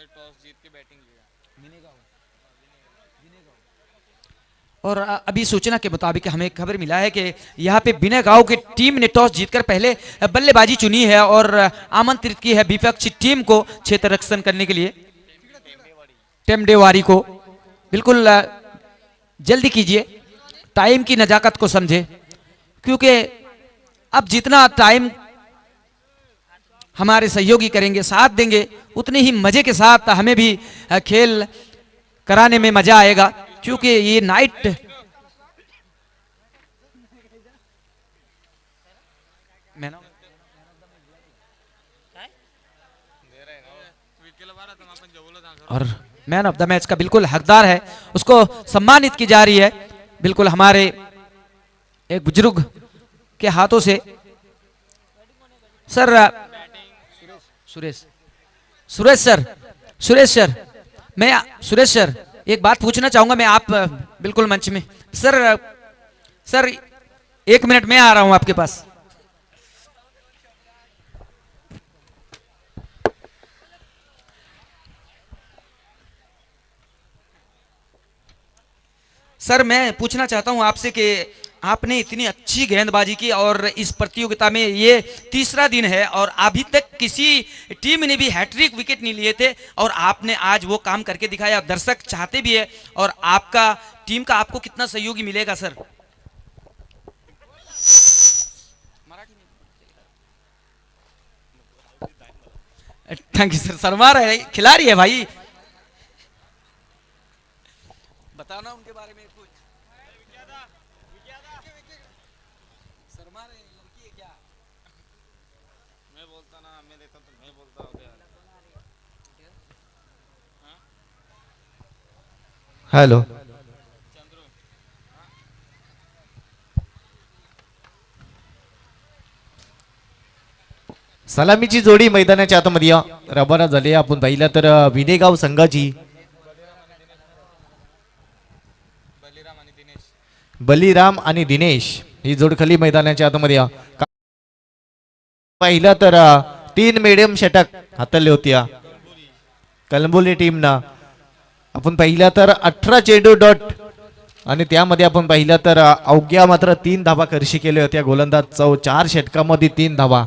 Toss जीत के batting लिया। और अभी सूचना के मुताबिक हमें खबर मिला है कि यहाँ पे बिना गांव की टीम ने टॉस जीतकर पहले बल्लेबाजी चुनी है और आमंत्रित की है विपक्षी टीम को क्षेत्र रक्षण करने के लिए। टेमडेवारी को बिल्कुल जल्दी कीजिए, टाइम की नजाकत को समझे, क्योंकि अब जितना टाइम हमारे सहयोगी करेंगे, साथ देंगे, उतने ही मजे के साथ हमें भी खेल कराने में मजा आएगा, क्योंकि ये नाइट और मैन ऑफ द मैच का बिल्कुल हकदार है, उसको सम्मानित की जा रही है बिल्कुल हमारे एक बुजुर्ग के हाथों से। Sir Suresh Suresh sir Suresh sir मैं सुरेश सर एक बात पूछना चाहूंगा मैं, आप बिल्कुल मंच में। सर सर 1 मिनट में आ रहा हूं आपके पास। सर मैं पूछना चाहता हूं आपसे कि आपने इतनी अच्छी गेंदबाजी की और इस प्रतियोगिता में ये तीसरा दिन है और अभी तक किसी टीम ने भी हैट्रिक विकेट नहीं लिए थे और आपने आज वो काम करके दिखाया, दर्शक चाहते भी है, और आपका टीम का आपको कितना सहयोगी मिलेगा sir? Thank you sir. Sharma रहे खिलाड़ी है भाई, बताना उनके बारे में कुछ। शर्मा रहे लड़की है क्या? मैं बोलता ना, मैं देता तो मैं बोलता हो गया। हेलो सलामीची जोडी मैदानाच्या आतमध्ये रवाना झाली। आपण पाहिलं तर विनेगाव संघाची बलिराम आणि दिनेश ही जोड खाली मैदानाच्या आतमध्ये पाहिलं तर 3 मीडियम षटक हाताळले होत्या कलंबोली टीमना। आपण पाहिलं तर 18 चेंडू डॉट आणि त्यामध्ये आपण पाहिलं तर अवघ्या मात्र 3 धावा खर्ची केल्या होत्या गोलंदाज 4 षटकामध्ये 3 धावा।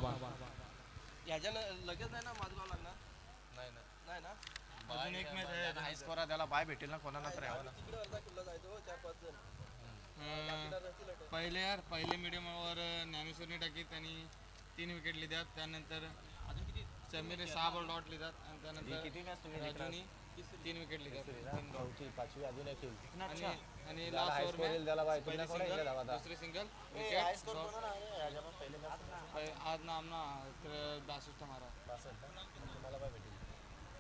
पहिले यार पहिले मीडियमवर ज्ञानेश्वरने टाकी त्यांनी 3 विकेट लिहितात, त्यानंतर समीरने 6 बॉल डॉट लिहितात आणि त्यानंतर राजूनी 3 विकेट लिहितात। आणि लास्ट ओव्हर में दूसरी सिंगल विकेट आज ना आमना 62 मारा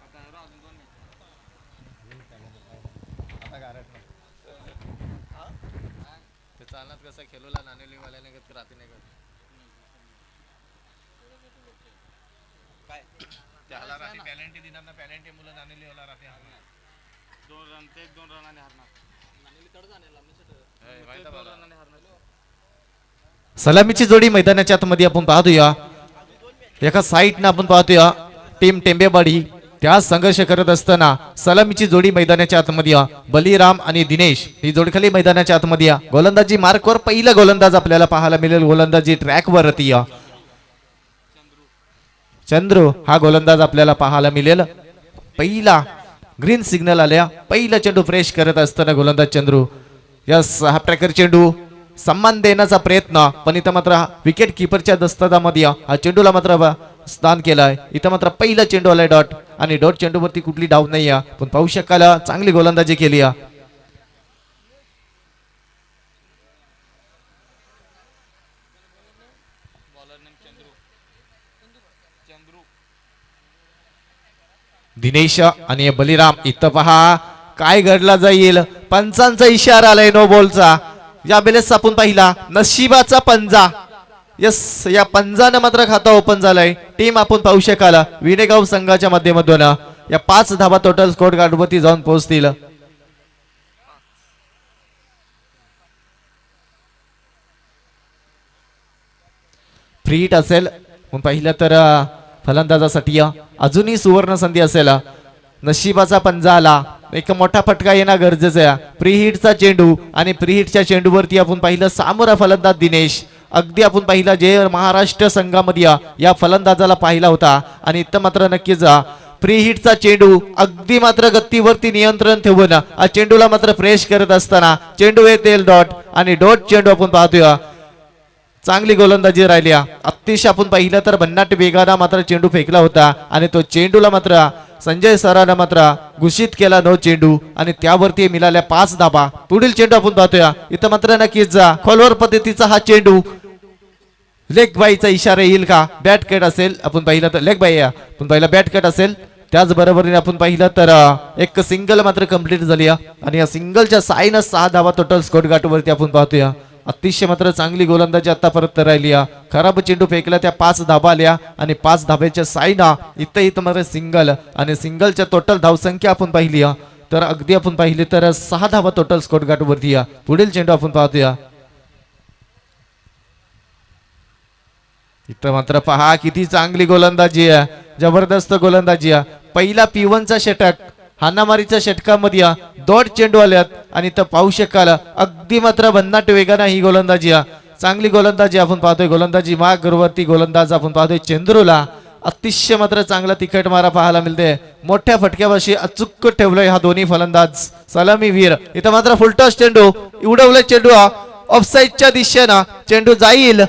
आता है अजून 2 मॅच आता गारट ते चालत कसं खेळूला नाणेली वाल्याने गत राहते नाही गत काय त्याला राहते पॅलेंटी दिनार ना, पॅलेंटी मुलं नाणेली वाला राहते 2 रन ते 2 रनाने हारणार नाणेली तड जाणेला मी 2 रनाने हारणार। सलामीची जोडी मैदानाच्या आतमध्ये आपण पाहतोया, एका साईडनं आपण पाहतोया टीम टेंबेवाडी त्या संघर्ष करत असताना सलामीची जोडी मैदानाच्या आतमध्ये बलिराम आणि दिनेश ही जोडी खाली मैदानाच्या आतमध्ये गोलंदाजी मार्कवर पहिला गोलंदाज आपल्याला पाहायला मिळेल। गोलंदाजी ट्रॅक वरती चंद्रू हा गोलंदाज आपल्याला पाहायला मिळेल। पहिला ग्रीन सिग्नल आल्या, पहिला चेंडू फ्रेश करत असताना गोलंदाज चंद्रू यस हा ट्रॅकर चेंडू सम्मान देण्याचा प्रयत्न, पण इथं मात्र विकेट किपरच्या दस्तदामध्ये हा चेंडूला मात्र स्थान केलाय। इथं मात्र पहिला चेंडू आलाय डॉट आणि डॉट चेंडूवरती कुठली डाव नाही आहे, पण पाहू शकाल चांगली गोलंदाजी केली आहे। दिनेश आणि बलिराम इथं पहा काय घडला जाईल, पंचांचा इशारा आलाय नो बॉलचा। या बेलेस आपण पाहिला नशिबाचा पंजा, यस या पंजानं मात्र खाता ओपन झालाय। टीम आपण पाहू शकाल विनेगाव संघाच्या माध्यमातून या 5 धावा टोटल स्कोर कार्डवरती जाऊन पोहोचतील। फ्री हिट असेल पण पाहिलं तर फलंदाजासाठी अजूनही सुवर्ण संधी असेल। नशिबाचा पंजा आला, एक मोठा फटका येणं गरजेचं आहे. प्रीहिटचा चेंडू आणि प्रीहिटच्या चेंडूवरती आपण पाहिलं सामोरा फलंदाज दिनेश. अगदी आपण पाहिलं जे महाराष्ट्र संघामध्ये या फलंदाजाला पाहिला होता आणि इथं मात्र नक्कीच प्रीहिटचा चेंडू अगदी मात्र गतीवरती नियंत्रण ठेवून चेंडूला मात्र फ्रेश करत असताना चेंडू येतील डॉट आणि डॉट चेंडू आपण पाहतोय. चांगली गोलंदाजी राहिली. अतिशय आपण पाहिलं तर भन्नाट वेगाने मात्र चेंडू फेकला होता आणि तो चेंडूला मात्र संजय सरांना मात्र घोषित केला नो चेंडू आणि त्यावरती मिळाल्या 5 धाबा. पुढील चेंडू आपण पाहतोय इथं मात्र नक्कीच खोलवर पद्धतीचा हा चेंडू. लेग बाईचा इशारा येईल का? बॅट कट असेल आपण पाहिलं तर लेग बाई आपण पाहिलं बॅट कट असेल. त्याचबरोबरीने आपण पाहिलं तर एक सिंगल मात्र कंप्लीट झाली आणि या सिंगलच्या साईनं 6 धावा टोटल स्कोर गाठवरती आपण पाहतोय. अतिशय मात्र चांगली गोलंदाजी आतापर्यंत राहिली. खराब चेंडू फेकला त्या 5 धाबा आल्या आणि 5 धाब्याच्या साईना इथं मात्र सिंगल आणि सिंगलच्या टोटल धावसंख्या आपण पाहिली तर अगदी आपण पाहिली तर 6 धावा टोटल स्कोर गाठवरती. पुढील चेंडू आपण पाहतोय इथं मात्र पहा किती चांगली गोलंदाजी आहे, जबरदस्त गोलंदाजी आहे. पहिला P1चा षटक हाणामारीच्या षटकामध्ये डॉट चेंडू आल्यात आणि इथं पाहू शकाल अगदी मात्र भन्नाट वेगाने ही गोलंदाजी चांगली गोलंदाजी आपण पाहतोय. गोलंदाजी मागवरती गोलंदाज आपण पाहतोय चंद्रूला अतिशय मात्र चांगला तिखट मारा पाहायला मिळते. मोठ्या फटक्यापाशी अचूक ठेवलंय हा दोन्ही फलंदाज सलामी वीर. इथं मात्र फुलटॉस चेंडू उडवलं चेंडू ऑफसाईडच्या दिशेनं चेंडू जाईल.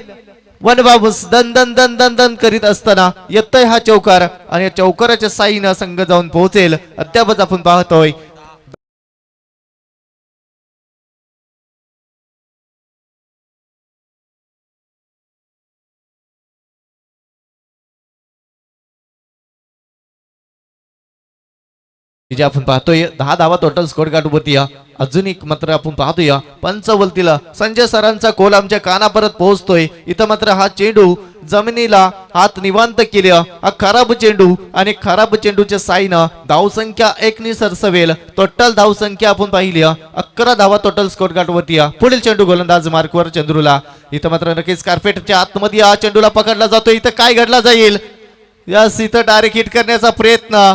वन बाबूस दन दन दन दन दन करीत असताना येतोय हा चौकार आणि या चौकाराच्या साईनं संघ जाऊन पोहोचेल अद्यापच आपण पाहतोय. जे आपण पाहतोय 10 धावा टोटल स्कोर गाठवरती. अजून एक मात्र आपण पाहतोय पंचवलतीला संजय सरांचा कोल आमच्या कानापर्यंत पोहोचतोय. इथं मात्र हा चेंडू जमिनीला हात निवांत केले. हा खराब चेंडू आणि खराब चेंडूच्या साईनं धावसंख्या 1 नि सरसवेल. टोटल धावसंख्या आपण पाहिली 11 धावा टोटल स्कोर गाठवरती. पुढील चेंडू गोलंदाज मार्कवर चंद्रूला. इथं मात्र नक्कीच कार्पेटच्या आतमध्ये हा चेंडूला पकडला जातो. इथं काय घडला जाईल यास इथं डायरेक्ट हिट करण्याचा प्रयत्न.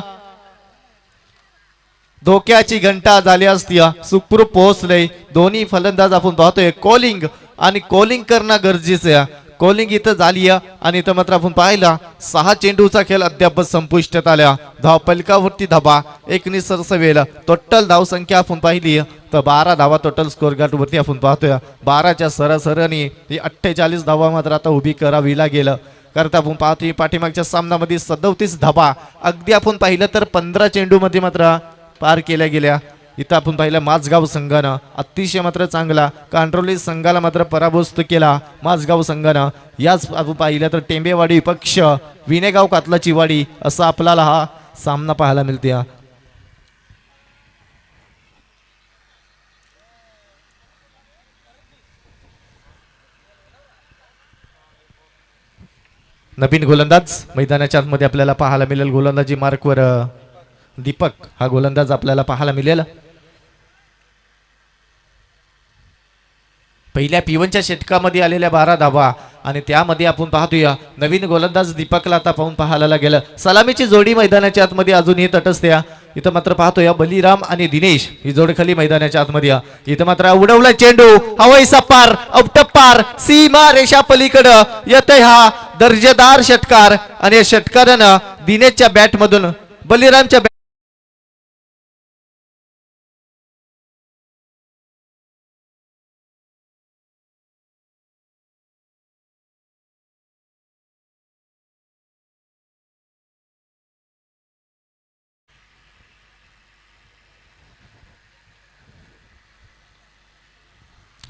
धोक्याची घंटा झाली असती. सुखरूप पोहोचले दोन्ही फलंदाज आपण पाहतोय. कॉलिंग आणि कॉलिंग करणं गरजेचं आहे. कॉलिंग इथं झाली आणि इथं मात्र आपण पाहिला 6 चेंडूचा खेळ अद्याप संपुष्टात आल्या. धाव पलकावरती धाबा 1 नि सरसवेल. टोटल धाव संख्या आपण पाहिली तर 12 धावा टोटल स्कोर गाठवरती आपण पाहतोय. 12च्या सरासरीने ही 48 धावा मात्र आता उभी करावी लागेल. करता आपण पाहतोय पाठीमागच्या सामन्यामध्ये 37 धाबा अगदी आपण पाहिलं तर 15 चेंडू मध्ये मात्र पार केल्या गेल्या. इथं आपण पाहिलं माझगाव संघानं अतिशय मात्र चांगला कांट्रोली संघाला मात्र पराभूत केला. माझगाव संघानं याच आपण पाहिलं तर टेंबेवाडी पक्ष विनेगाव कातलाची वाडी असा आपल्याला हा सामना पाहायला मिळते. नवीन गोलंदाज मैदानाच्या आतमध्ये आपल्याला पाहायला मिळेल. गोलंदाजी मार्कवर दीपक हा गोलंदाज आपल्याला पाहायला मिळेल. पहिल्या P1च्या षटकामध्ये आलेल्या 12 धावा आणि त्यामध्ये आपण पाहतोय नवीन गोलंदाज दीपकला आता पाहून पाहायला लागेल. सलामीची जोडी मैदानाच्या आतमध्ये अजूनही तटस्थ. इथं मात्र पाहतोय बलिराम आणि दिनेश ही जोड खाली मैदानाच्या आतमध्ये. इथं मात्र उडवला चेंडू हवाईचा पार अवटपार सीमा रेषा पलीकडे येतोय हा दर्जेदार षटकार आणि या षटकारानं दिनेशच्या बॅट मधून बलिरामच्या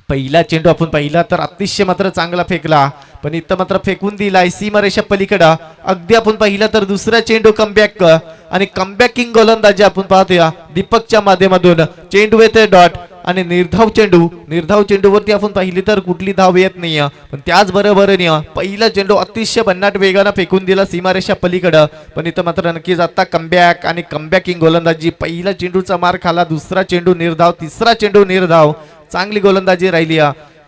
पहिला चेंडू आपण पाहिला तर अतिशय मात्र चांगला फेकला पण इथं मात्र फेकून दिलाय सीमारेषा पलीकडे. अगदी आपण पाहिला तर दुसरा चेंडू कमबॅक आणि कमबॅकिंग गोलंदाजी आपण पाहतोया दीपकच्या माध्यमातून. चेंडू येते डॉट आणि निर्धाव चेंडूवरती आपण पाहिली तर कुठली धाव येत नाही. पण त्याचबरोबरीने पहिला चेंडू अतिशय भन्नाट वेगाने फेकून दिला सीमारेषा पलीकडे. पण इथं मात्र नक्कीच आता कमबॅक आणि कमबॅकिंग गोलंदाजी. पहिला चेंडूचा मार खाला, दुसरा चेंडू निर्धाव, तिसरा चेंडू निर्धाव. चांगली गोलंदाजी राहिली.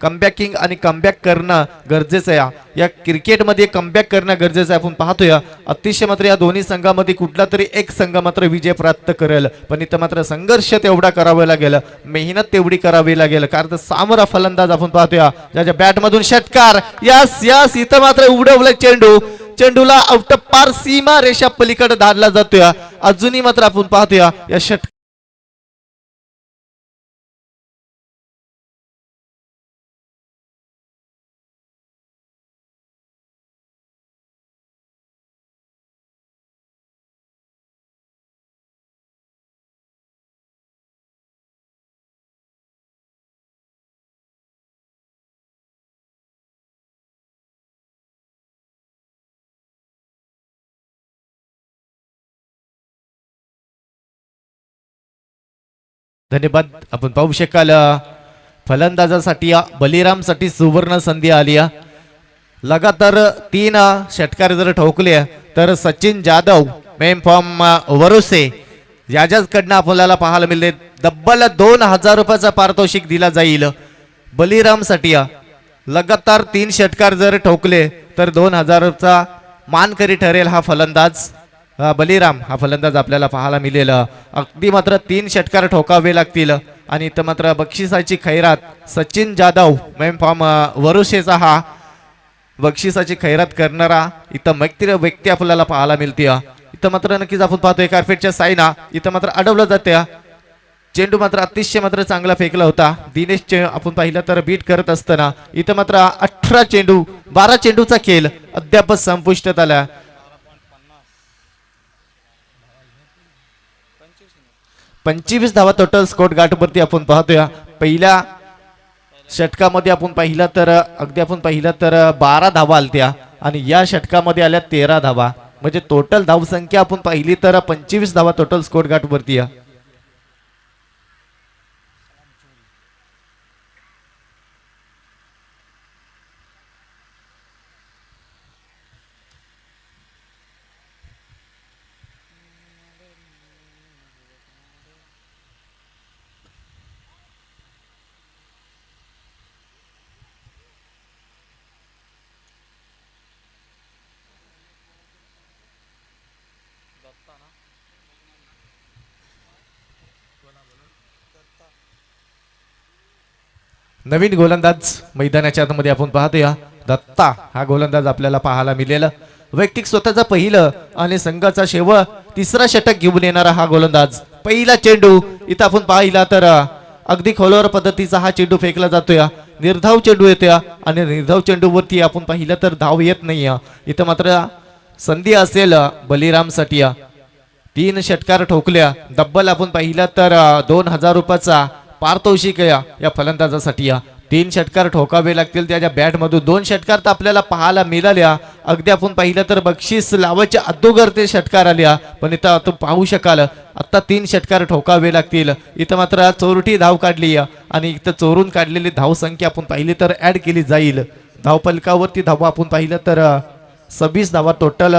कमबॅकिंग आणि कमबॅक करणं गरजेचं आहे. या क्रिकेटमध्ये कमबॅक करणं गरजेचं आहे. आपण पाहतोय अतिशय मात्र या दोन्ही संघामध्ये कुठला तरी एक संघ मात्र विजय प्राप्त करेल, पण इथं मात्र संघर्ष तेवढा करावा लागेल, मेहनत तेवढी करावी लागेल. कारण सामोरा फलंदाज आपण पाहतोय ज्याच्या बॅटमधून षटकार. यस यस, इथं मात्र उडवलं चेंडू, चेंडूला आउट पार सीमा रेषा पलीकडे धाडला जातोय. अजूनही मात्र आपण पाहतोय या षटकार. धन्यवाद. आपण पाहू शकाल फलंदाजासाठी बलिरामसाठी सुवर्ण संधी आली. लगातार 3 षटकार जर ठोकले तर सचिन जाधव मेन फॉर्म वरुसे याच्याकडनं आपल्याला पाहायला मिळते तब्बल 2000 रुपयाचा पारितोषिक दिला जाईल बलिरामसाठी. लगातार 3 षटकार जर ठोकले तर 2000चा मानकरी ठरेल हा फलंदाज बलिराम. हा फलंदाज आपल्याला पाहायला मिळेल. अगदी मात्र 3 षटकार ठोकावे लागतील आणि इथं मात्र बक्षिसाची खैरात सचिन जाधव मेन फॉर्म वरुसेचा हा बक्षिसाची खैरात करणारा इथं मैत्री व्यक्ती आपल्याला पाहायला मिळते. इथं मात्र नक्कीच आपण पाहतोय कार्पेटच्या साईना इथं मात्र अडवलं जाते. चेंडू मात्र अतिशय मात्र चांगला फेकला होता. दिनेश आपण पाहिलं तर बीट करत असताना इथं मात्र 18 चेंडू 12 चेंडूचा खेळ अद्याप संपुष्टात आला. 25 धावा टोटल स्कोर गाठवरती आपण पाहतोय. पहिल्या षटकामध्ये आपण पाहिलं तर अगदी आपण पाहिलं तर 12 धावा आलत्या आणि या षटकामध्ये आल्या 13 धावा, म्हणजे टोटल धावसंख्या आपण पाहिली तर 25 धावा टोटल स्कोर गाठवरती. नवीन गोलंदाज मैदानाच्या आतमध्ये आपण पाहतोय दत्ता हा गोलंदाज आपल्याला पाहायला मिळेल. वैयक्तिक स्वतःचा पहिलं आणि संघाचा तिसरा षटक घेऊन येणारा हा गोलंदाज. पहिला चेंडू इथं आपण पाहिला तर अगदी खोलवर पद्धतीचा हा चेंडू फेकला जातोय. निर्धाव चेंडू येतोय आणि निर्धाव चेंडूवरती आपण पाहिलं तर धाव येत नाही. इथं मात्र संधी असेल बलिरामसाठी. 3 षटकार ठोकल्या डब्बल आपण पाहिलं तर 2000 रुपयाचा पारितोषिक या फलंदाजासाठी. 3 षटकार ठोकावे लागतील त्याच्या बॅट मधून. 2 षटकार तर आपल्याला पाहायला मिळाल्या. अगदी आपण पाहिलं तर बक्षीस लावायच्या अगोदर ते षटकार आल्या, पण इथं आपण पाहू शकाल आता 3 षटकार ठोकावे लागतील. इथं मात्र चोरटी धाव काढली आणि इथं चोरून काढलेली धाव संख्या आपण पाहिली तर ऍड केली जाईल. धावफलकावरती धावा आपण पाहिलं तर 26 धावा टोटल.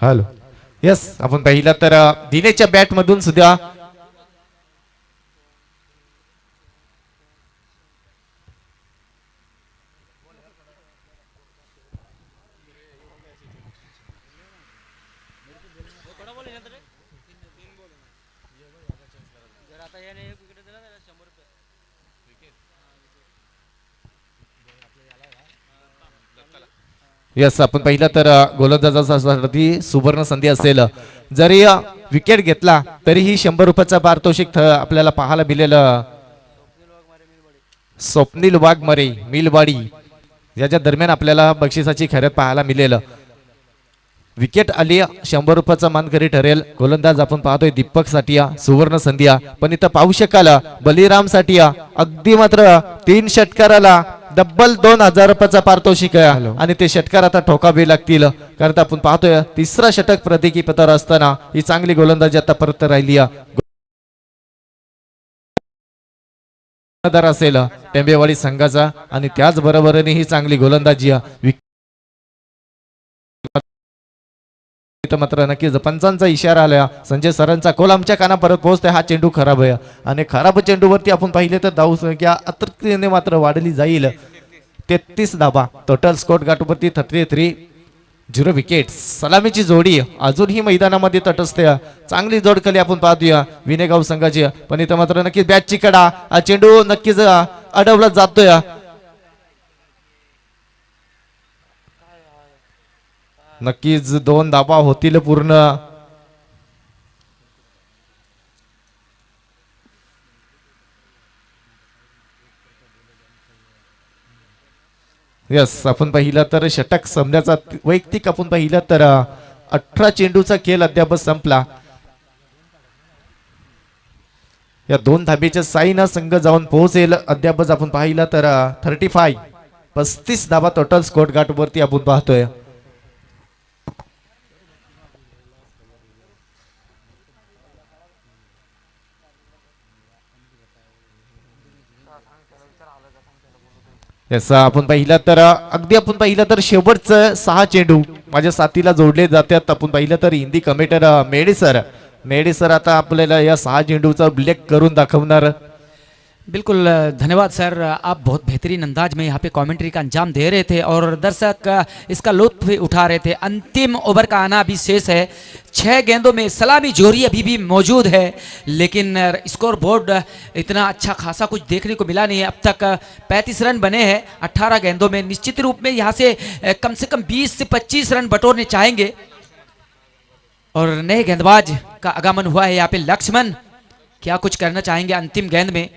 हॅलो यस, आपण पाहिलं तर दिनेशच्या बॅट मधून सुद्धा यस आपण पाहिलं तर गोलंदाजासाठी सुवर्ण संधी असेल. जरी विकेट घेतला तरीही 100 रुपयाचा पारितोषिक आपल्याला पाहायला मिळेल. स्वप्नील वाघमारे मिलवाडी याच्या दरम्यान आपल्याला बक्षिसाची खैरात पाहायला मिळेल. विकेट आली 100 रुपयाचा मानकरी ठरेल. गोलंदाज आपण पाहतोय दीपक साठी सुवर्ण संधी. पण इथं पाहू शकाल बलिराम साठी अगदी मात्र 3 षटकाराला डब्बल 2000 रुपयाचा पारितोषिक आहे आणि ते षटकार आता ठोकावे लागतील. कारण आपण पाहतोय तिसरा षटक प्रतीकी पतार असताना ही चांगली गोलंदाजी आता परत राहिली. कर्णधार असेल टेंबेवाडी संघाचा आणि त्याच बरोबरीने ही चांगली गोलंदाजी मात्र नक्कीच पंचांचा इशारा आला, संजय सरांचा कॉल आमच्या कानापर्यंत पोहोचतोय. हा चेंडू खराब आहे आणि खराब चेंडूवरती आपण पाहिले तर धाव संख्या अतिरिक्तने मात्र वाढली जाईल. 33 धाबा टोटल स्कोर गाठवरती 33 विकेट. सलामीची जोडी अजूनही मैदानामध्ये तटस्थ आहे. चांगली जोड केली आपण पाहतोय विनेगाव संघाची, पण इथं मात्र नक्कीच बॅटची कडा, हा चेंडू नक्कीच अडवला जातोय. नक्कीच 2 धाबा होतील पूर्ण. यस, आपण पाहिलं तर षटक समण्याचा वैयक्तिक आपण पाहिलं तर 18 चेंडूचा खेळ अद्याप संपला. या 2 धाबेच्या साईनं संघ जाऊन पोहोचेल अद्यापच आपण पाहिलं तर 35 धाबा टोटल स्कोर गाठवरती आपण पाहतोय. याचा आपण पाहिलं तर अगदी आपण पाहिलं तर शेवटचं 6 चेंडू माझ्या साथीला जोडले जातात. आपण पाहिलं तर हिंदी कमेंटर मेडे सर आता आपल्याला या 6 चेंडूचा उल्लेख करून दाखवणार. बिल्कुल धन्यवाद सर, आप बहुत बेहतरीन अंदाज में यहाँ पे कमेंट्री का अंजाम दे रहे थे और दर्शक इसका लुत्फ भी उठा रहे थे. अंतिम ओवर का आना अभी शेष है. 6 गेंदों में सलामी जोरी अभी भी मौजूद है, लेकिन स्कोर बोर्ड इतना अच्छा खासा कुछ देखने को मिला नहीं है. अब तक 35 रन बने हैं 18 गेंदों में. निश्चित रूप में यहाँ से कम 20 से 25 रन बटोरने चाहेंगे. और नए गेंदबाज का आगमन हुआ है यहाँ पे लक्ष्मण, क्या कुछ करना चाहेंगे अंतिम गेंद में.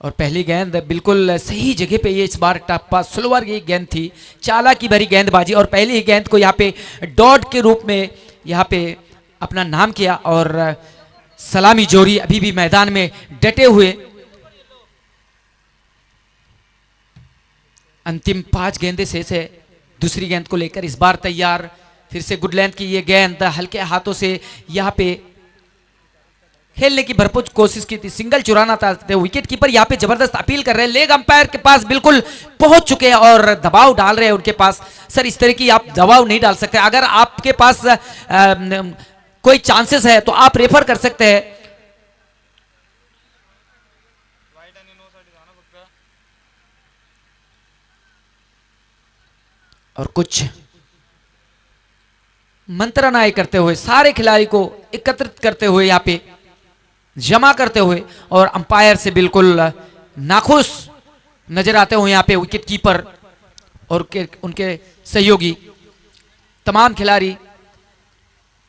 और पहली गेंद बिल्कुल सही जगह पे ये इस बार टप्पा स्लोवर की गेंद थी, चालाकी भरी गेंदबाजी, और पहली ही गेंद को यहाँ पे डॉट के रूप में यहाँ पे अपना नाम किया. और सलामी जोरी अभी भी मैदान में डटे हुए. अंतिम 5 गेंदें शेष है. दूसरी गेंद को लेकर इस बार तैयार. फिर से गुड लेंथ की ये गेंद हल्के हाथों से यहाँ पे खेलने की भरपूर कोशिश की थी. सिंगल चुराना था. विकेट कीपर यहाँ पे जबरदस्त अपील कर रहे हैं. लेग अंपायर के पास बिल्कुल पहुंच चुके हैं और दबाव डाल रहे हैं उनके पास. सर, इस तरह की आप दबाव नहीं डाल सकते. अगर आपके पास कोई चांसेस है तो आप रेफर कर सकते हैं. और कुछ मंत्रनाएं करते हुए सारे खिलाड़ी को एकत्रित करते हुए यहाँ पे जमा करते हुए, और अंपायर से बिल्कुल नाखुश नजर आते हुए यहाँ पे विकेट कीपर और उनके सहयोगी तमाम खिलाड़ी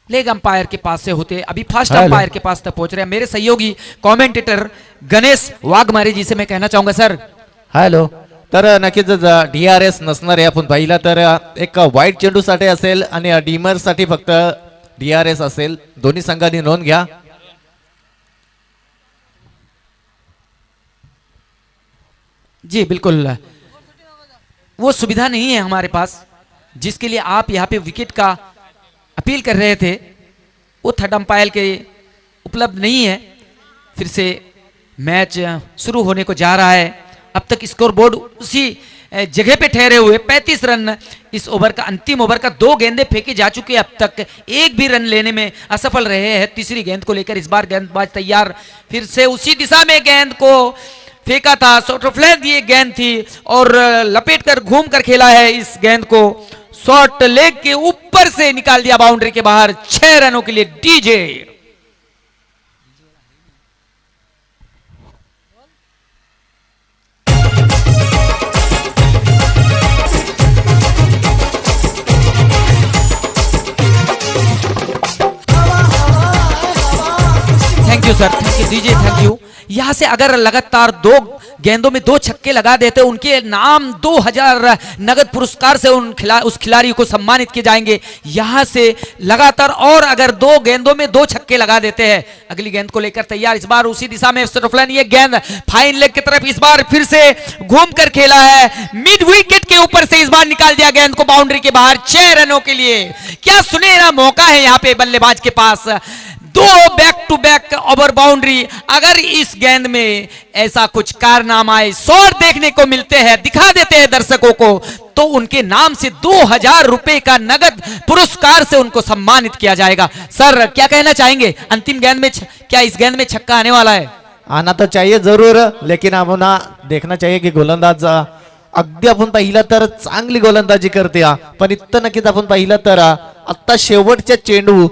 लेग अंपायर के पास से होते अभी फर्स्ट अंपायर के पास तक पहुंच रहे हैं. मेरे सहयोगी कमेंटेटर गणेश वाघमारे जी से मैं कहना चाहूंगा सर. हॅलो, तर नक्कीच DRS नसणार आहे. आपण पाहिला तर एक वाईट चेंडू साठी असेल आणि डीमर साठी फक्त DRS असेल. दोन्ही संघांनी नोंद घ्या. जी बिल्कुल, वो सुविधा नहीं है हमारे पास जिसके लिए आप यहाँ पे विकेट का अपील कर रहे थे. वो थर्ड अंपायर के उपलब्ध नहीं है. फिर से मैच शुरू होने को जा रहा है. अब तक स्कोर बोर्ड उसी जगह पे ठहरे हुए. 35 रन इस ओवर का, अंतिम ओवर का 2 गेंदें फेंकी जा चुकी है. अब तक एक भी रन लेने में असफल रहे हैं. तीसरी गेंद को लेकर इस बार गेंदबाज तैयार. फिर से उसी दिशा में गेंद को फेंका था. शॉर्ट ऑफ लेग ये गेंद थी और लपेट कर घूम कर खेला है इस गेंद को. शॉर्ट लेग के ऊपर से निकाल दिया बाउंड्री के बाहर. 6 रनों के लिए DJ. Thank you sir, thank you DJ, thank you. यहां से अगर लगातार 2 गेंदों में 2 छक्के लगा देते, उनके नाम 2000 नगद पुरस्कार से उस खिलाड़ी को सम्मानित किए जाएंगे. यहां से लगातार और अगर 2 गेंदों में 2 छक्के लगा देते हैं. अगली गेंद को लेकर तैयार. इस बार उसी दिशा में स्टोफलाइन, ये गेंद फाइन लेग की तरफ इस बार फिर से घूम कर खेला है. मिड विकेट के ऊपर से इस बार निकाल दिया गेंद को बाउंड्री के बाहर. 6 रनों के लिए. क्या सुनहरा मौका है यहाँ पे बल्लेबाज के पास. दो back to back over boundary. अगर इस गेंद में ऐसा कुछ कारनामाए शॉट देखने को मिलते हैं, दिखा देते हैं दर्शकों को, तो उनके नाम से 2000 रुपए का नगद पुरस्कार से उनको सम्मानित किया जाएगा। सर क्या कहना चाहेंगे, अंतिम गेंद में क्या इस गेंद में छक्का आने वाला है? आना तो चाहिए जरूर, लेकिन आम्हाला देखना चाहिए की गोलंदाज अगदी आपण पाहिलं तर चांगली गोलंदाजी करते हा. पण इतकं नक्कीच आपण पाहिलं तर आता शेवटच्या चेंडू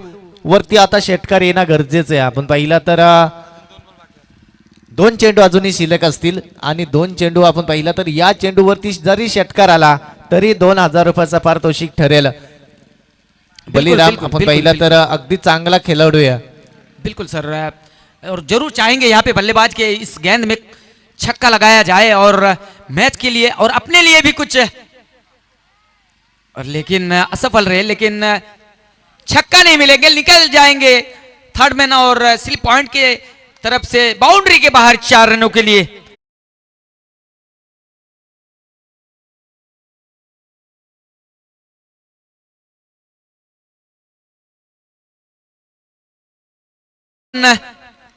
वरती आता षटकार येणं गरजेचं आहे. आपण पाहिलं तर 2 चेंडू अजूनही शिल्लक असतील आणि 2 चेंडू आपण पाहिलं तर या चेंडूवरती जरी षटकार आला तरी 2000 रुपयाचा पारितोषिक ठरेल. बलिराम बिल्कुल, आपण बिल्कुल, पाहिलं तर अगदी चांगला खेळाडू आहे. बिल्कुल सर, और जरूर चाहेंगे यहाँ पे बल्लेबाज के इस गेंद में छक्का लगाया जाए और मैच के लिए और अपने लिए भी कुछ, और लेकिन असफल रहे, लेकिन छक्का नहीं मिलेंगे, निकल जाएंगे थर्ड मैन और स्लिप पॉइंट के तरफ से बाउंड्री के बाहर 4 रनों के लिए।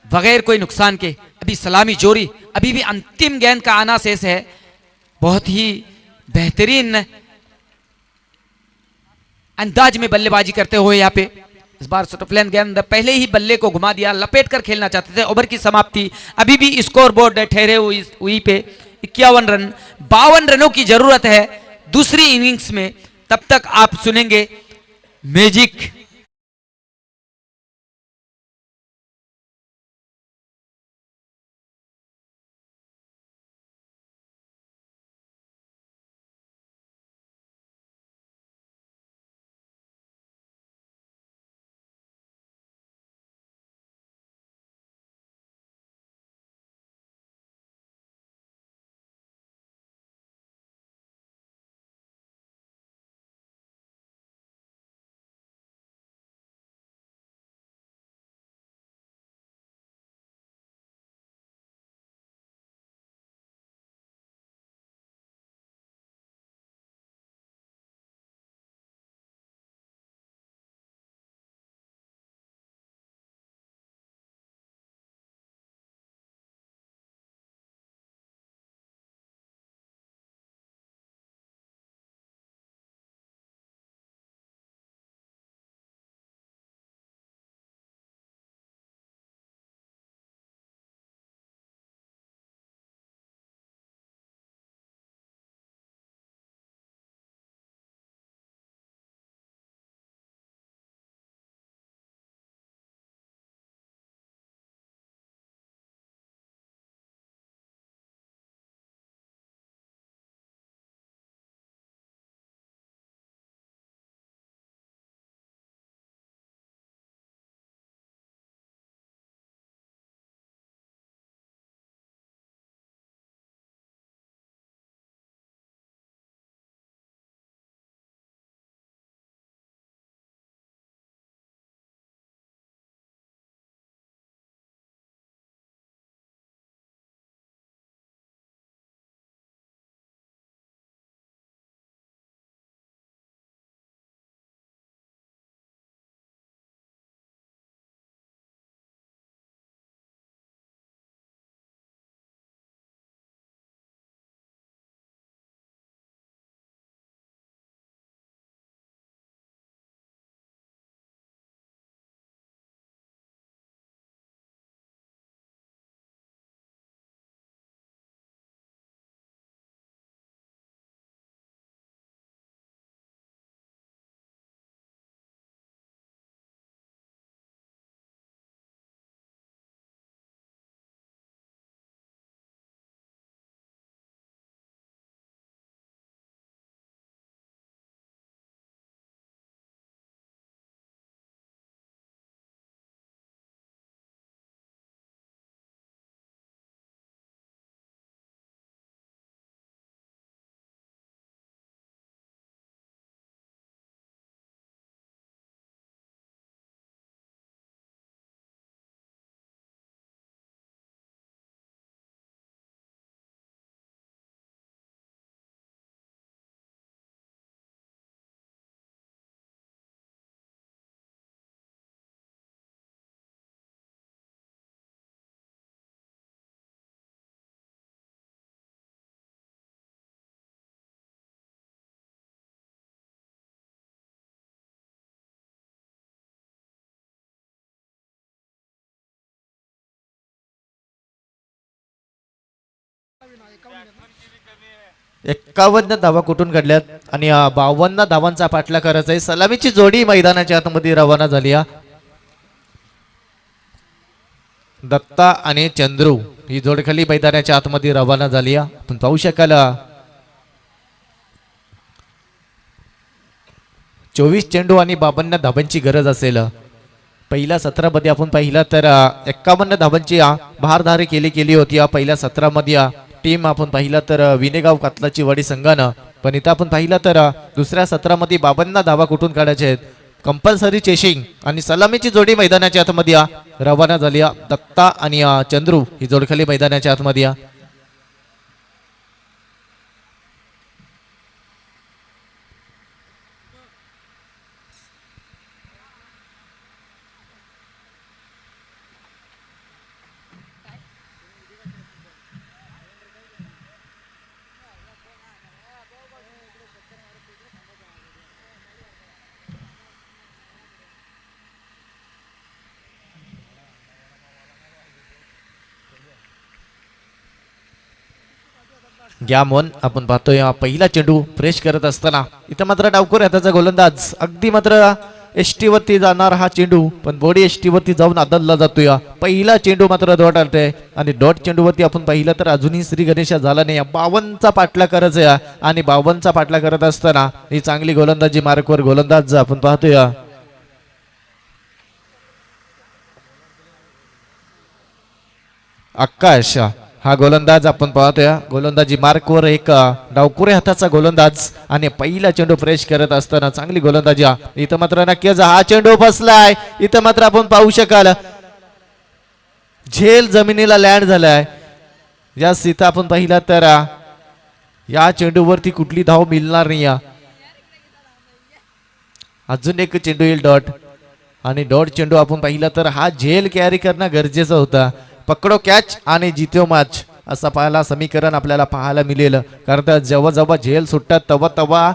बगैर कोई नुकसान के अभी सलामी जोरी, अभी भी अंतिम गेंद का आना शेष है। बहुत ही बेहतरीन अंदाज में बल्लेबाजी करते हुए यहाँ पे इस बार सुटफलैन गेंद पहले ही बल्ले को घुमा दिया, लपेट कर खेलना चाहते थे। ओवर की समाप्ति, अभी भी स्कोर बोर्ड ठहरे हुई पे 51 रन, 52 रनों की जरूरत है दूसरी इनिंग्स में। तब तक आप सुनेंगे मैजिक 51 धावा कुठून काढल्यात आणि 52 धावांचा पाठला करायचा आहे. सलामीची जोडी मैदानाच्या आतमध्ये रवाना झाली. दत्ता आणि चंद्रू ही जोड खाली मैदानाच्या आतमध्ये रवाना झाली. आपण पाहू शकाल 24 चेंडू आणि 52 धावांची गरज असेल. पहिल्या सत्रामध्ये आपण पाहिला तर 51 धावांची भारधारी केली होती. पहिल्या सत्रामध्ये टीम आपण पाहिला तर विनेगाव कातलाची वाडी संघानं, पण इथं आपण पाहिला तर दुसऱ्या सत्रामध्ये 52 धावा कुठून काढायच्या आहेत. कंपल्सरी चेशिंग आणि सलामीची जोडी मैदानाच्या आतमध्ये रवाना झाली. दत्ता आणि चंद्रू ही जोड खाली मैदानाच्या आतमध्ये. घ्या मन आपण पाहतोय पहिला चेंडू फ्रेश करत असताना इथं मात्र डावखोर हाताचा गोलंदाज अगदी मात्र एसटी वरती जाणार हा चेंडू, पण बॉडी एसटी वरती जाऊन आदलला जातोय. पहिला चेंडू मात्र डॉट आलतोय आणि डॉट चेंडूवरती आपण पाहिलं तर अजूनही श्री गणेशा झाला नाही. 52चा पाठला करायचा आणि 52चा पाठला करत असताना ही चांगली गोलंदाजी मार्कवर गोलंदाज आपण पाहतोय. आकाश हा गोलंदाज आपण पाहतोय. गोलंदाजी मार्कवर एक डावकुरे हाताचा गोलंदाज आणि पहिला चेंडू फ्रेश करत असताना चांगली गोलंदाजी. इथं मात्र नक्कीच हा चेंडू फसलाय. इथं मात्र आपण पाहू शकाल झेल जमिनीला लँड झालाय. या इथं आपण पाहिला तर या चेंडूवरती कुठली धाव मिळणार नाही. अजून एक चेंडू येईल डॉट आणि डॉट चेंडू आपण पाहिला तर हा झेल कॅरी करणं गरजेचं होतं. पकडो कॅच आणि जित्यो मॅच असं पाहायला समीकरण आपल्याला पाहायला मिळेल. कारण जेव्हा जेव्हा झेल सुटतात तेव्हा तेव्हा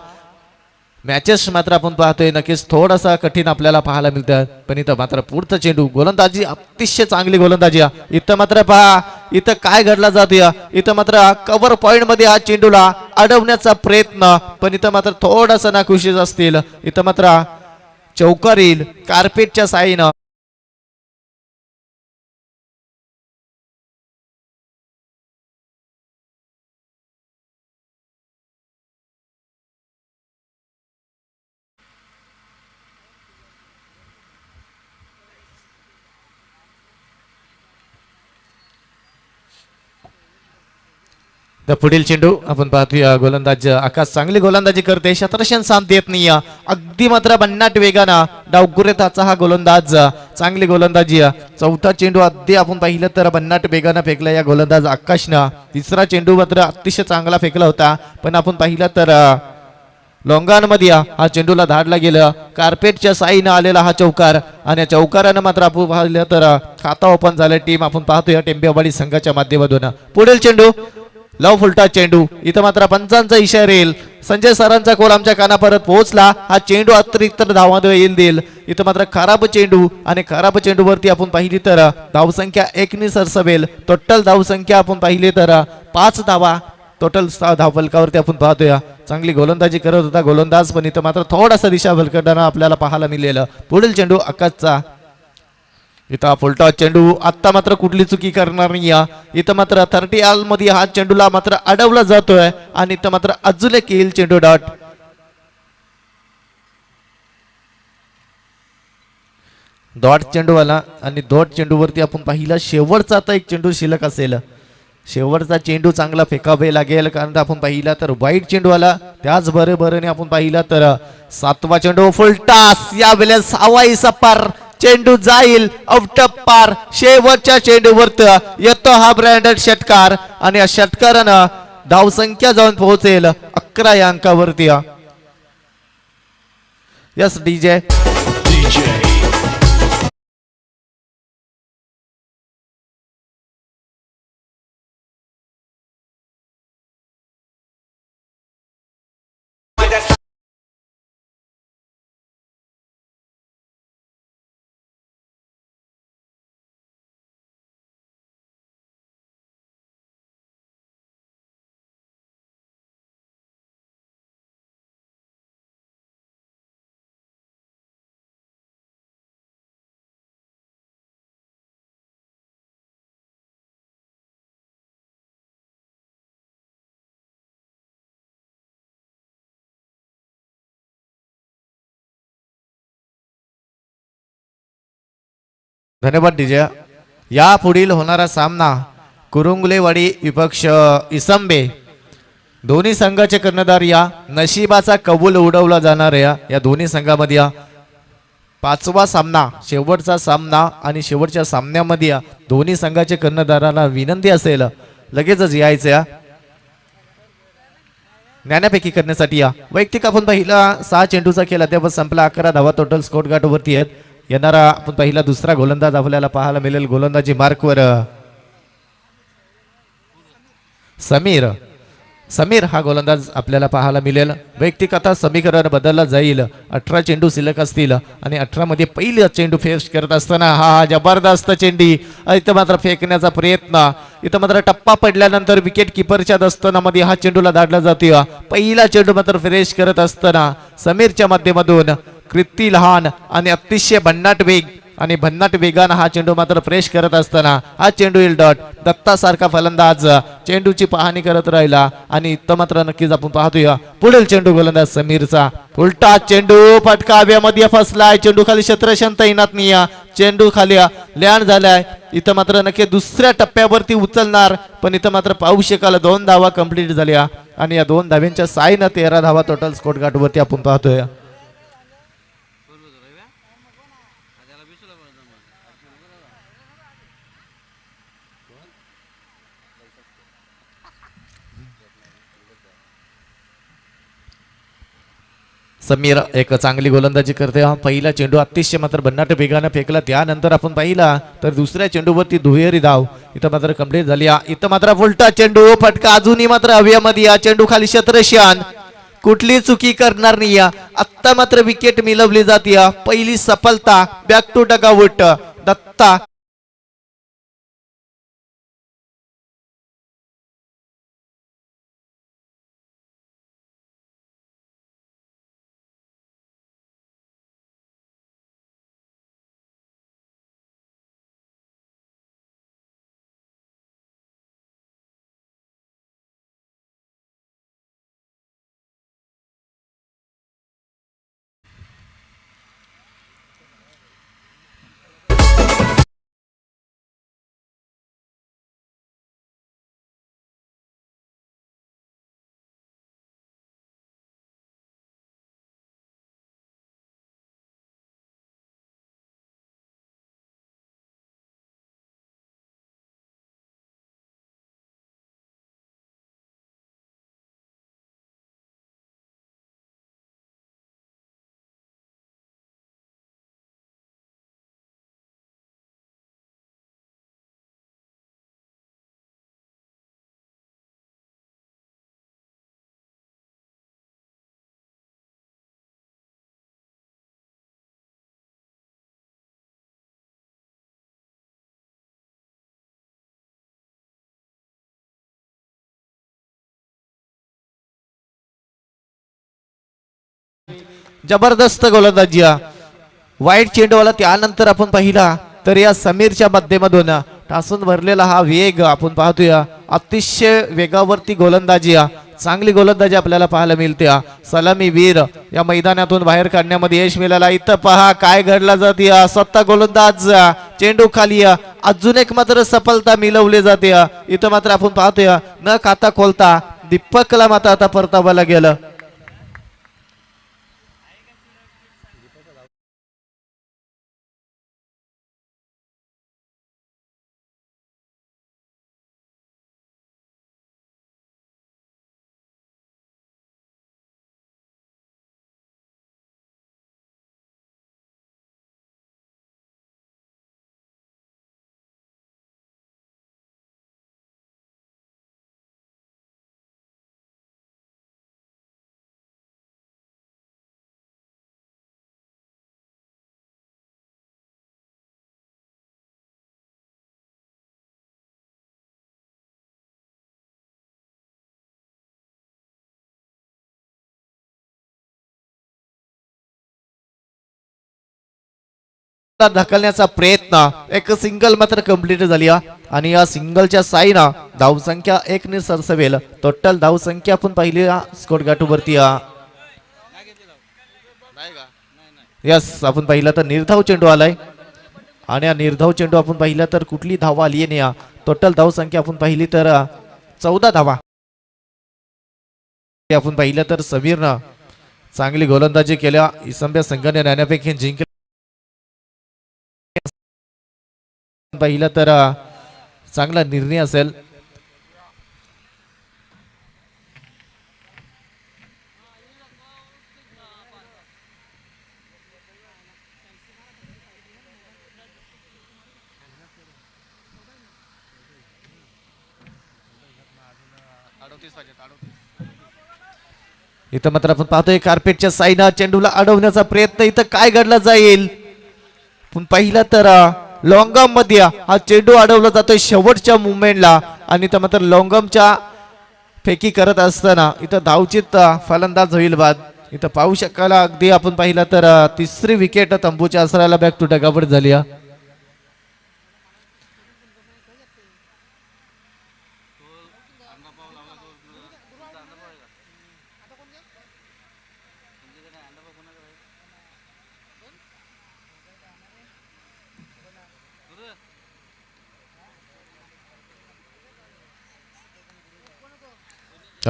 मॅचेस मात्र आपण पाहतोय नक्कीच थोडासा कठीण आपल्याला पाहायला मिळतात. पण इथं मात्र पुढचा चेंडू गोलंदाजी अतिशय चांगली गोलंदाजी. इथं मात्र पहा इथं काय घडला जातोय. इथं मात्र कव्हर पॉइंट मध्ये हा चेंडूला अडवण्याचा प्रयत्न, पण इथं मात्र थोडासा नाखुशीच असतील. इथं मात्र चौकार येईल कार्पेटच्या साईनं. पुढील चेंडू आपण पाहतोय गोलंदाज आकाश चांगली गोलंदाजी करते. शतरशन साथ देत नाही. अगदी मात्र भन्नाट वेगानं डावकुरेताचा हा गोलंदाज चांगली गोलंदाजी. चौथा चेंडू अगदी आपण पाहिलं तर भन्नाट वेगानं फेकला या गोलंदाज आकाशनं. तिसरा चेंडू मात्र अतिशय चांगला फेकला होता, पण आपण पाहिलं तर लोंगांमध्ये हा चेंडूला धाडला गेलं. कार्पेटच्या साईनं आलेला हा चौकार आणि चौकारानं मात्र आपण पाहिलं तर खाता ओपन झालं. टीम आपण पाहतोय टेंबेवाडी संघाच्या माध्यमातून. पुढील चेंडू लव फुलटा चेंडू. इथं मात्र पंचांचा इशारा येईल. संजय सरांचा कॉल आमच्या कानापर्यंत पोहोचला. हा चेंडू अतिरिक्त धावांमध्ये येईल देईल. इथं मात्र खराब चेंडू आणि खराब चेंडूवरती आपण पाहिली तर धावसंख्या 1 सरसवेल. टोटल धावसंख्या आपण पाहिली तर 5 धावा टोटल धाव फलकावरती आपण पाहतोय. चांगली गोलंदाजी करत होता गोलंदाज, पण इथं मात्र थोडासा दिशा भलकटताना आपल्याला पाहायला मिळेल. पुढील चेंडू आकाशचा. इथं फुलटा चेंडू आता मात्र कुठली चुकी करणार नाही. इथं मात्र 30 ऑल मध्ये हा चेंडूला मात्र अडवला जातोय आणि इथं मात्र अजून एक येईल चेंडू डॉट. डॉट चेंडू आला आणि डॉट चेंडूवरती आपण पाहिला शेवटचा आता एक चेंडू शिल्लक असेल. शेवटचा चेंडू चांगला फेकावे लागेल, कारण आपण पाहिला तर वाईट चेंडू आला. त्याच बरोबरीने आपण पाहिला तर 7वा चेंडू फुलटास. या वेळेस 6वा सपार चेंडू जाईल आउट ऑफ पार. शेवटच्या चेंडूवर येतो हा ब्रँडेड षटकार आणि या षटकारानं धावसंख्या जाऊन पोहोचेल 11 या अंकावरती. यस डीजे धन्यवाद डीजे. या पुढील होणारा सामना कुरुंगलेवाडी विपक्ष इसंबे दोन्ही संघाचे कर्णधार या नशिबाचा कबूल उडवला जाणार या दोन्ही संघामध्ये या पाचवा सामना शेवटचा सामना आणि शेवटच्या सामन्यामध्ये या दोन्ही संघाचे कर्णधारांना विनंती असेल लगेचच यायचं या ज्ञानापैकी करण्यासाठी या वैयक्तिक आपण पहिला 6 चेंडूचा खेळ अद्याप संपला 11 धावा टोटल स्कोर गार्ड वरती आहेत. येणारा आपण पहिला दुसरा गोलंदाज आपल्याला पाहायला मिळेल गोलंदाजी मार्कवर समीर हा गोलंदाज आपल्याला पाहायला मिळेल. वैयक्तिक आता समीकरण बदलला जाईल. 18 चेंडू शिल्लक असतील आणि 18 मध्ये पहिला चेंडू फेस करत असताना हा जबरदस्त चेंडी इथं मात्र फेकण्याचा प्रयत्न इथं मात्र टप्पा पडल्यानंतर विकेट किपरच्या दस्तनामध्ये हा चेंडूला दाडला जातो. पहिला चेंडू मात्र फ्रेश करत असताना समीरच्या माध्यमातून कृती लहान आणि अतिशय भन्नाट वेगानं हा चेंडू मात्र फ्रेश करत असताना हा चेंडू येईल डॉट. दत्ता सारखा फलंदाज चेंडूची पाहणी करत राहिला आणि इथं मात्र नक्कीच आपण पाहतोय पुढील चेंडू गोलंदाज समीरचा उलटा चेंडू फटका हवेमध्ये फसलाय. चेंडू खाली क्षेत्रक्षमता येणार नाही. चेंडू खाली लँड झालाय. इथं मात्र नक्की दुसऱ्या टप्प्यावरती उचलणार पण इथं मात्र पाहू शकाल 2 धावा कंप्लीट झाल्या आणि या 2 धाव्यांच्या साईनं 13 धावा टोटल स्कोर गार्ड वरती आपण पाहतोय. समीर एक चांगली गोलंदाजी करते. हा पहिला चेंडू अतिशय मात्र भन्नाट वेगानं फेकला. त्यानंतर आपण पाहिला तर दुसऱ्या चेंडूवरती दुहेरी धाव इथं मात्र कंप्लीट झाली. इथं मात्र उलटा चेंडू फटका अजूनही मात्र हवेमध्ये या चेंडू खाली क्षेत्रक्षण कुठली चुकी करणार नाही. आत्ता मात्र विकेट मिळवली जाते. पहिली सफलता बॅक टू डगआउट दत्ता जबरदस्त गोलंदाजी वाईट चेंडूवाला. त्यानंतर आपण पाहिला तर या समीरच्या माध्यमातून टासून भरलेला हा वेग आपण पाहतोय. अतिशय वेगावरती गोलंदाजी चांगली गोलंदाजी आपल्याला पाहायला मिळते. सलामी वीर या मैदानातून बाहेर काढण्यामध्ये यश मिळाला. इथं पहा काय घडला जाते. स्वतः गोलंदाज चेंडू खाली अजून एक मात्र सफलता मिळवली जाते. इथं मात्र आपण पाहतोय न खाता खोलता दीपकला मात्र आता परतावायला गेलं. ढकलण्याचा प्रयत्न एक सिंगल मात्र कंप्लीट झाली आणि या सिंगलच्या साईना धावसंख्या 1 ने सरसवेल. टोटल धावसंख्या आपण पाहिली स्कोर गाठूवरती यस आपण पाहिला तर निर्धाव चेंडू आलाय आणि हा निर्धाव चेंडू आपण पाहिला तर कुठली धावा आली नाही. टोटल धाव संख्या आपण पाहिली तर 14 धावा. आपण पाहिलं तर समीरनं चांगली गोलंदाजी केल्या. इसंब्या संघाने नाण्यापैकी जिंकले. पाहिलं तर चांगला निर्णय असेल. इथं मात्र आपण पाहतोय कार्पेटच्या साईनं चेंडूला अडवण्याचा प्रयत्न. इथं काय घडला जाईल. पण पहिला तर लॉंगम मध्ये हा चेंडू अडवला जातोय शेवटच्या मुवमेंटला. आणि इथं मात्र लॉंगमच्या फेकी करत असताना इथं धावचित फलंदाज होईल बाद. इथं पाहू शकाल अगदी आपण पाहिला तर तिसरी विकेट तंबूच्या आसराला बॅक टू डगावर झाली.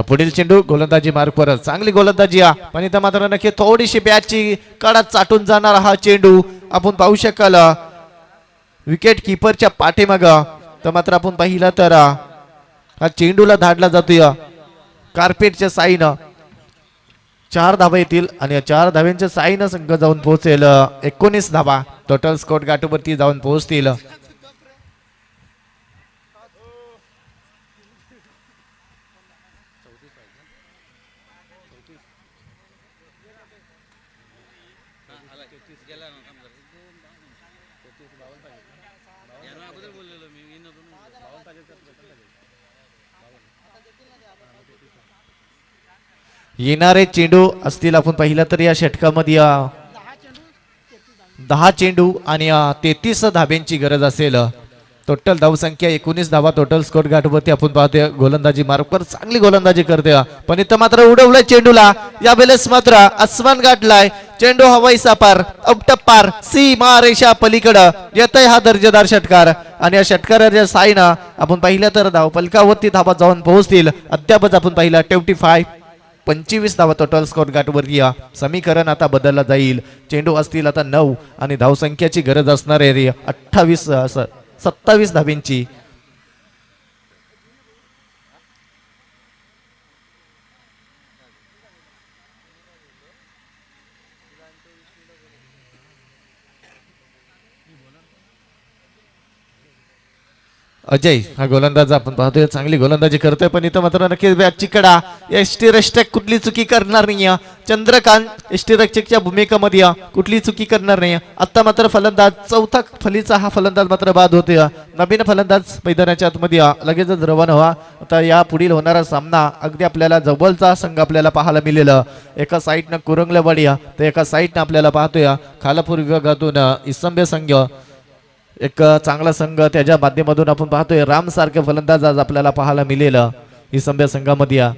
पुढील चेंडू गोलंदाजी मार्कवर चांगली गोलंदाजी पण इथं मात्र नक्की थोडीशी बॅटची कडा चाटून जाणार हा चेंडू आपण पाहू शकाल विकेट किपरच्या पाठीमाग. तर मात्र आपण पाहिला तर हा चेंडूला धाडला जातोय कार्पेटच्या साईनं. 4 धावा येतील आणि या 4 धाव्यांच्या साईनं संघ जाऊन पोहोचेल 19 धावा. टोटल स्कोर गाठीवरती जाऊन पोहोचतील. येणारे चेंडू असतील आपण पाहिलं तर या षटकामध्ये 10 चेंडू आणि 33 धाब्यांची गरज असेल. टोटल धावसंख्या 19 धावा. टोटल स्कोर गाठवरती आपण पाहतोय गोलंदाजी मार्कवर चांगली गोलंदाजी करते पण इथं मात्र उडवलंय चेंडूला. या वेळेस मात्र आसमान गाठलाय. चेंडू हवाईचा पार पार सीमा रेषा पलीकडं येतय हा दर्जेदार षटकार. आणि या षटकाराच्या साईनं आपण पाहिलं तर धाव पलकावरती धावा जाऊन पोहोचतील. अद्यापच आपण पाहिलं 25 धावा टोटल स्कोर गाठवरती. समीकरण आता बदलला जाईल. चेंडू असतील आता 9 आणि धावसंख्याची गरज असणार आहे 27 धाब्यांची. अजय हा गोलंदाज आपण पाहतोय चांगली गोलंदाजी करतोय पण इथं मात्र नक्की बॅटची कडा. एसटी रक्षक कुठली चुकी करणार नाही. चंद्रकांत एसटी रक्षकच्या भूमिकेमध्ये कुठली चुकी करणार नाही. आता मात्र फलंदाज चौथा फलीचा हा फलंदाज मात्र बाद होते. नवीन फलंदाज मैदानाच्या आतमध्ये लगेचच रवाना व्हा. आता या पुढील होणारा सामना अगदी आपल्याला जवळचा संघ आपल्याला पाहायला मिळेल. एका साईडनं कुरंगलवाडी तर एका साईडनं आपल्याला पाहतोय खालापूर विभागातून इसंबे संघ. एक चांगला संघ त्याच्या माध्यमातून आपण पाहतोय राम सारखे फलंदाज आज आपल्याला पाहायला मिळेल इसंबे संघामध्ये.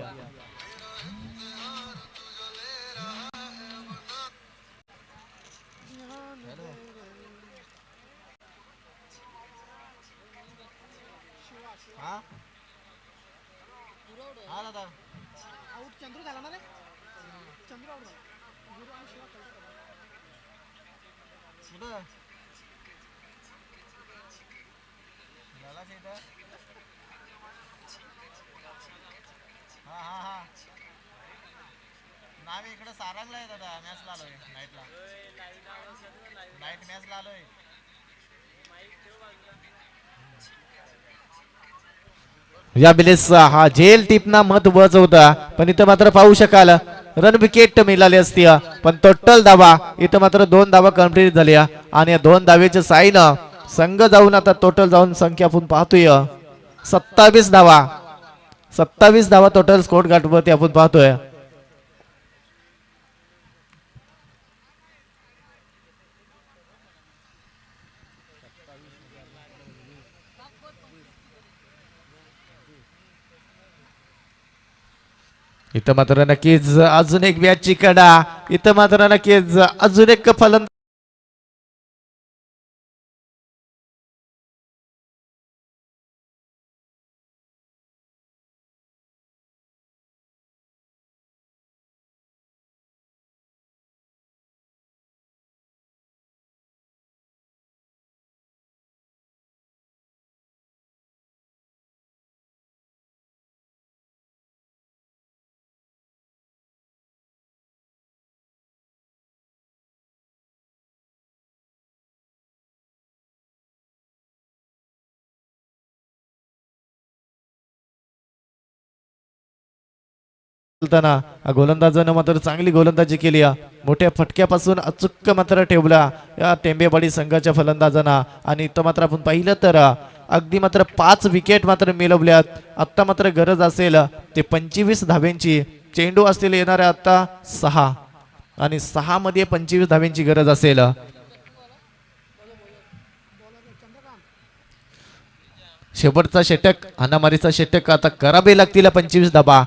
या बिलेस हा झेल टिपना महत्वाचा होता पण इथं मात्र पाहू शकाल रन विकेट मिळाली असती पण टोटल धावा इथं मात्र 2 धावा कंप्लीट झाल्या आणि 2 धावेच्या साईनं संघ जाऊन आता टोटल जाऊन संख्या आपण पाहतोय 27 धावा टोटल स्कोर गाठवरती आपण पाहतोय. इथं मात्र नक्कीच अजून एक बॅटची कडा. इथं मात्र नक्कीच अजून एक फलंदाज चालताना गोलंदाजानं मात्र चांगली गोलंदाजी केली मोठ्या फटक्यापासून अचूक मात्र ठेवला या टेंबेवाडी संघाच्या फलंदाजांना आणि इथं मात्र आपण पाहिलं तर अगदी मात्र 5 विकेट मात्र मिळवल्यात आता मात्र गरज असेल ते 25 धाव्यांची चेंडू असतील येणाऱ्या आता 6 आणि 6 मध्ये 25 धाव्यांची गरज असेल शेवटचा षटक हाणामारीचा षटक आता करावे लागतील 25 धाबा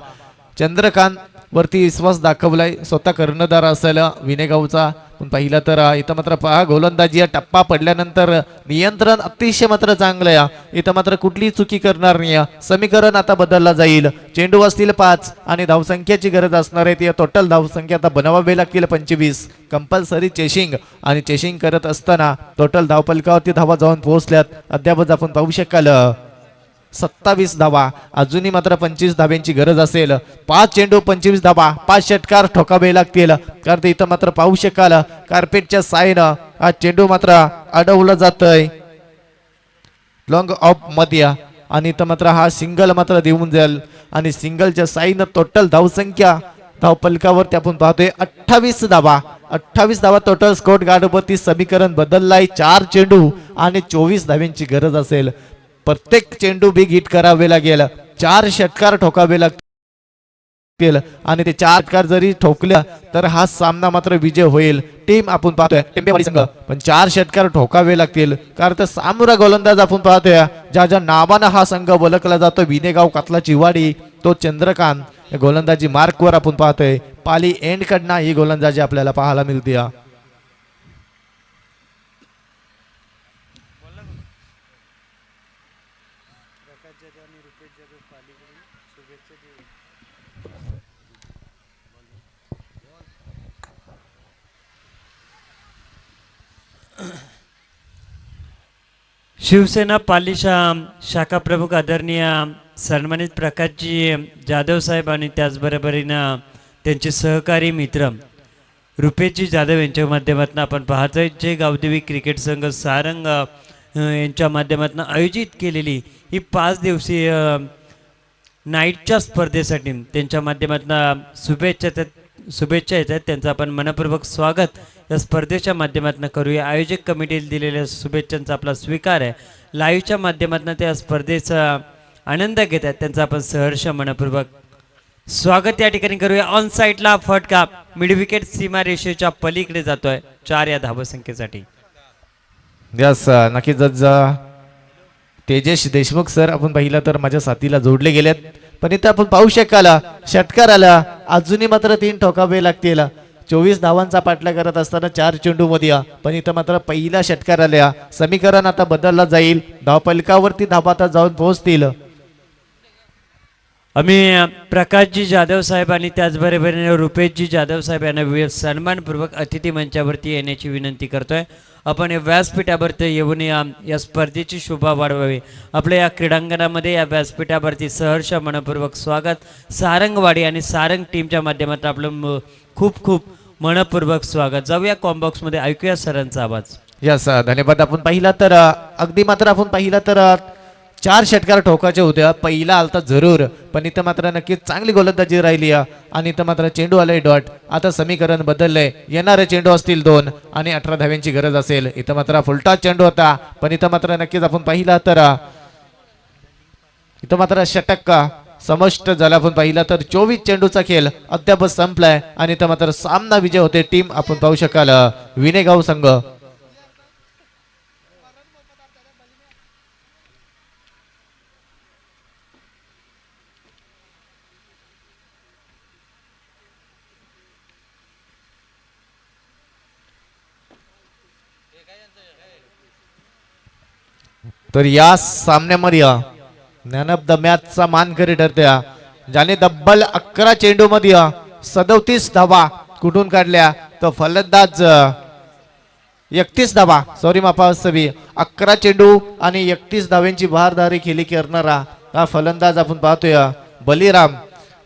चंद्रकांत वरती विश्वास दाखवलाय स्वतः कर्णधार असेल विनेगावचा पण पाहिला तर इथं मात्र पहा गोलंदाजी टप्पा पडल्यानंतर नियंत्रण अतिशय मात्र चांगलं आहे इथं मात्र कुठलीही चुकी करणार नाही समीकरण आता बदलला जाईल चेंडू असतील 5 आणि धावसंख्येची गरज असणार आहे ती टोटल धावसंख्या आता बनवावी लागतील 25 कंपल्सरी चेशिंग आणि चेशिंग करत असताना टोटल धावपलकावरती धावा जाऊन पोहोचल्यात अद्यापच आपण पाहू शकाल 27 धावा अजूनही मात्र 25 धाव्यांची गरज असेल 5 चेंडू 25 धावा 5 षटकार ठोकावे लागतील कारण ते इथं मात्र पाहू शकाल कार्पेटच्या साईनं हा चेंडू मात्र अडवला जातोय लॉंग ऑफ मध्ये आणि इथं मात्र हा सिंगल मात्र देऊन जाईल आणि सिंगलच्या साईनं टोटल धावसंख्या धावपलकावरती आपण पाहतोय 28 धावा टोटल स्कोर गार्डवरती समीकरण बदललाय 4 चेंडू आणि 24 धाव्यांची गरज असेल प्रत्येक चेंडू बिग हिट करावे लागेल 4 षटकार ठोकावे लागतील आणि ते 4 षटकार जरी ठोकल्या तर हा सामना मात्र विजय होईल टीम आपण पाहतोय टेंबेवाडी संघ पण 4 षटकार ठोकावे लागतील कारण तर सामुरा गोलंदाज आपण पाहतोय ज्या नावानं हा संघ ओळखला जातो विनेगाव कातला चिवाडी तो चंद्रकांत गोलंदाजी मार्कवर आपण पाहतोय पाली एंड कडनं ही गोलंदाजी आपल्याला पाहायला मिळते शिवसेना पालिशा शाखा प्रमुख आदरणीय सन्मानित प्रकाशजी जाधव साहेब आणि त्याचबरोबरीनं त्यांचे सहकारी मित्र रुपेशजी जाधव यांच्या माध्यमातून आपण पाहतोय जे गावदेवी क्रिकेट संघ सारंग यांच्या माध्यमातून आयोजित केलेली ही 5 दिवसीय नाईटच्या स्पर्धेसाठी त्यांच्या माध्यमातून शुभेच्छा येतात त्यांचं आपण मनपूर्वक स्वागत या स्पर्धेच्या माध्यमातून करूया आयोजक कमिटीला दिलेल्या शुभेच्छांचा आपला स्वीकार आहे लाईव्हच्या माध्यमातून त्या स्पर्धेचा आनंद घेतात त्यांचा आपण सहर्ष मनपूर्वक स्वागत या ठिकाणी करूया ऑन साईडला फटका मिड विकेट सीमा रेषेच्या पलीकडे जातोय 4 या धावसंख्येसाठी यस नक्कीच तेजेश देशमुख सर आपण पाहिलं तर माझ्या साथीला जोडले गेलेत पण इथं आपण पाहू शकाल षटकार आला अजूनही मात्र 3 ठोकावे लागतील 24 धावांचा पाठला करत असताना 4 चेंडू मध्ये पण इथं मात्र पहिला षटकार आल्या समीकरण आता बदलला जाईल धावपलकावरती धावा आता जाऊन पोहोचतील आम्ही प्रकाशजी जाधव साहेब आणि त्याचबरोबरीने रुपेशजी जाधव साहेब यांना सन्मानपूर्वक अतिथी मंचावरती येण्याची विनंती करतोय आपण या व्यासपीठावरती येऊन या स्पर्धेची शोभा वाढवावी आपल्या या क्रीडांगणामध्ये या व्यासपीठावरती सहर्ष मनपूर्वक स्वागत सारंगवाडी आणि सारंग टीमच्या माध्यमातून आपलं खूप खूप मनपूर्वक स्वागत जाऊया कॉम्बॉक्समध्ये ऐकूया सरांचा आवाज यस धन्यवाद आपण पाहिला तर अगदी मात्र आपण पाहिला तर 4 षटकार ठोकाचे होते पहिला आलता जरूर पण इथं मात्र नक्कीच चांगली गोलंदाजी राहिली आणि इथं मात्र चेंडू आलाय डॉट आता समीकरण बदललंय येणारे चेंडू असतील 2 आणि 18 धाव्यांची गरज असेल इथं मात्र फुलटा चेंडू होता पण इथं मात्र नक्कीच आपण पाहिला तर इथं मात्र षटक समष्ट झाला आपण पाहिला तर 24 चेंडूचा खेळ अद्याप संपलाय आणि इथं मात्र सामना विजय होते टीम आपण पाहू शकाल विनेगाव संघ तर या सामन्यामध्ये मॅन ऑफ द मॅचचा मानकरी ठरत्या ज्याने तब्बल 11 चेंडू मध्ये 37 धावा कुठून काढल्या तर फलंदाज 31 धावा सॉरी माफासवी 11 चेंडू आणि 31 धाव्यांची बहारदारी खेळी करणारा हा फलंदाज आपण पाहतोय बलिराम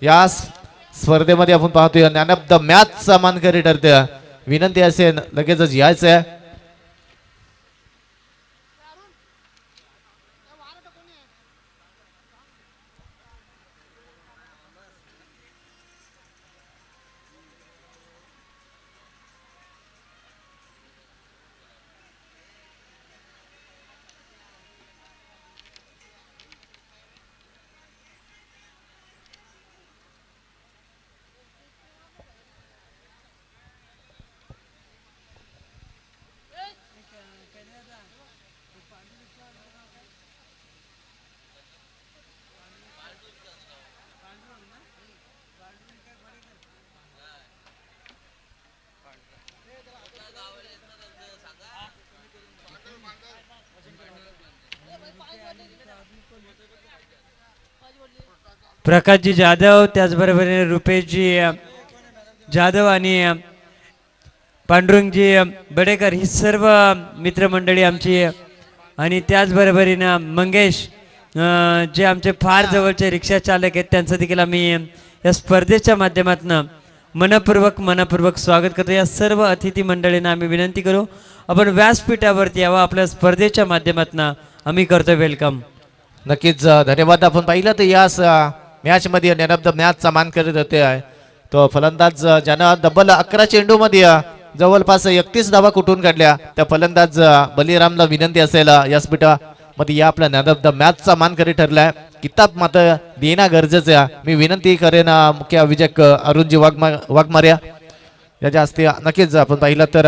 या स्पर्धेमध्ये आपण पाहतोय मॅन ऑफ द मॅचचा मानकरी ठरत्या विनंती असेल लगेचच यायचं आहे प्रकाशजी जाधव, त्याचबरोबर रुपेशजी जाधव आणि पांडुरंगजी बडेकर ही सर्व मित्रमंडळी आमची, आणि त्याचबरोबरीनं मंगेश जे आमचे फार जवळचे रिक्षा चालक आहेत त्यांचं देखील आम्ही या स्पर्धेच्या माध्यमातून मनपूर्वक स्वागत करतो. या सर्व अतिथी मंडळींना आम्ही विनंती करू आपण व्यासपीठावरती यावं, आपल्या स्पर्धेच्या माध्यमातून आम्ही करतो वेलकम. नक्कीच धन्यवाद. आपण पाहिलं तर या मॅच मध्ये मॅन ऑफ द मॅचचा मान करत होते आहे तो फलंदाज ज्यानं डबल 11 चेंडूमध्ये जवळपास 31 धावा कुठून काढल्या. त्या फलंदाज बलिरामला विनंती असेल यासपीठामध्ये या आपल्या मॅन ऑफ द मॅचचा मानकरी ठरलाय. किताब मात्र देणं गरजेचं आहे. मी विनंती करेन मुख्य अभिषेक अरुणजी वाघमारे याच्या हस्ते. नक्कीच आपण पाहिलं तर